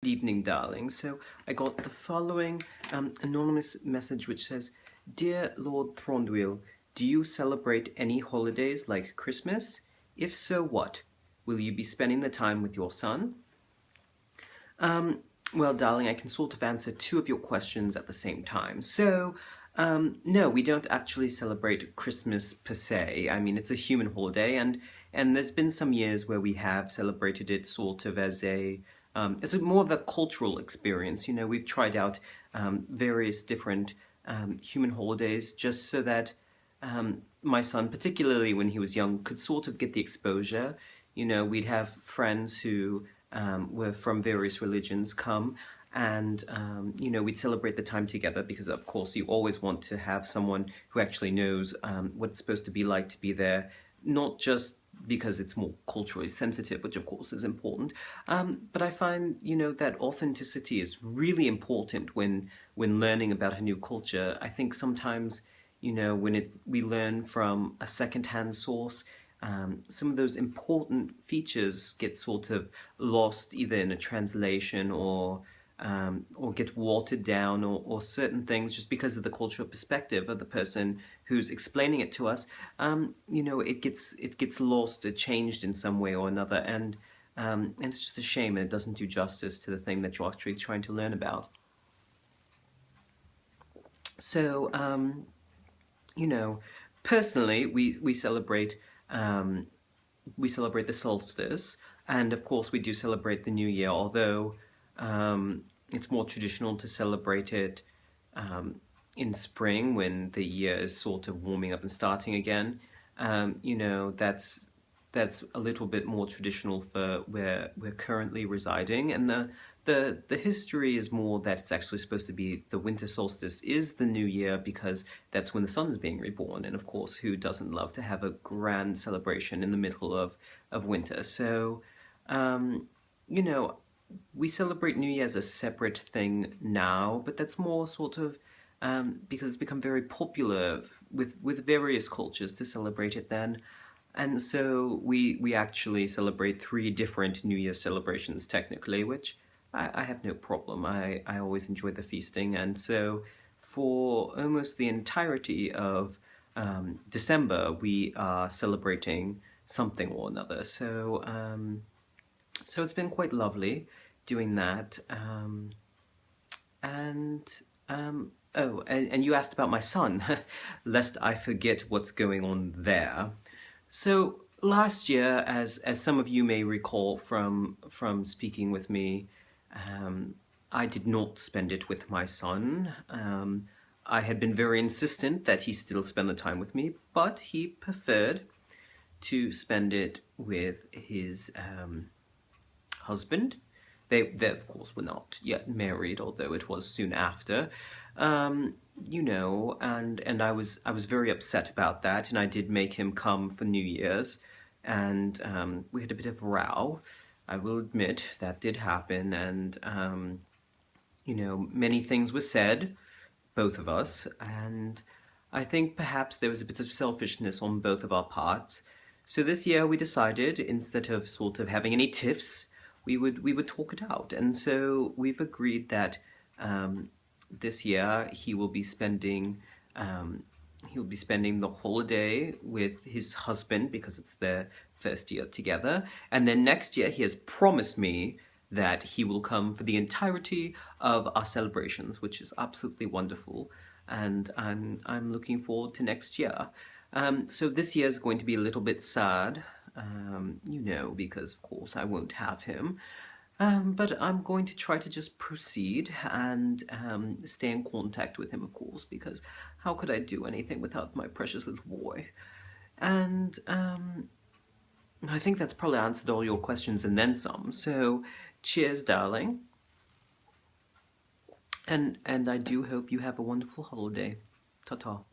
evening, darling. So I got the following anonymous message which says, "Dear Lord Thronduil, do you celebrate any holidays like Christmas? If so, what? Will you be spending the time with your son?" Well, darling, I can sort of answer two of your questions at the same time. So, no, we don't actually celebrate Christmas per se. I mean, it's a human holiday, and there's been some years where we have celebrated it sort of as a more of a cultural experience. You know, we've tried out various different human holidays just so that my son, particularly when he was young, could sort of get the exposure. You know, we'd have friends who were from various religions come, and you know, we'd celebrate the time together because of course you always want to have someone who actually knows what it's supposed to be like to be there, not just because it's more culturally sensitive, which of course is important, but I find, you know, that authenticity is really important when learning about a new culture. I think sometimes, you know, when we learn from a second-hand source, some of those important features get sort of lost either in a translation or get watered down, or certain things just because of the cultural perspective of the person who's explaining it to us. You know, it gets lost or changed in some way or another, and it's just a shame, and it doesn't do justice to the thing that you're actually trying to learn about. So, you know, personally, we celebrate the solstice, and of course we do celebrate the New Year, although it's more traditional to celebrate it in spring when the year is sort of warming up and starting again. You know, that's a little bit more traditional for where we're currently residing, and the history is more that it's actually supposed to be the winter solstice is the new year because that's when the sun's being reborn, and of course who doesn't love to have a grand celebration in the middle of winter. So you know, we celebrate New Year as a separate thing now, but that's more sort of because it's become very popular with various cultures to celebrate it then. And so we actually celebrate 3 different New Year celebrations technically, which I have no problem. I always enjoy the feasting, and so for almost the entirety of December we are celebrating something or another. So so it's been quite lovely doing that. Oh, and you asked about my son, lest I forget what's going on there. So last year, as some of you may recall from speaking with me, I did not spend it with my son. I had been very insistent that he still spend the time with me, but he preferred to spend it with his husband. They of course were not yet married, although it was soon after. You know, and I was very upset about that, and I did make him come for New Year's, and we had a bit of a row. I will admit that did happen, and you know, many things were said, both of us, and I think perhaps there was a bit of selfishness on both of our parts. So this year we decided, instead of sort of having any tiffs, we would talk it out, and so we've agreed that this year he will be spending the holiday with his husband because it's their first year together, and then next year he has promised me that he will come for the entirety of our celebrations, which is absolutely wonderful, and I'm looking forward to next year. So this year is going to be a little bit sad, you know, because of course I won't have him. But I'm going to try to just proceed and stay in contact with him, of course, because how could I do anything without my precious little boy? And I think that's probably answered all your questions and then some. So cheers, darling. And I do hope you have a wonderful holiday. Ta-ta.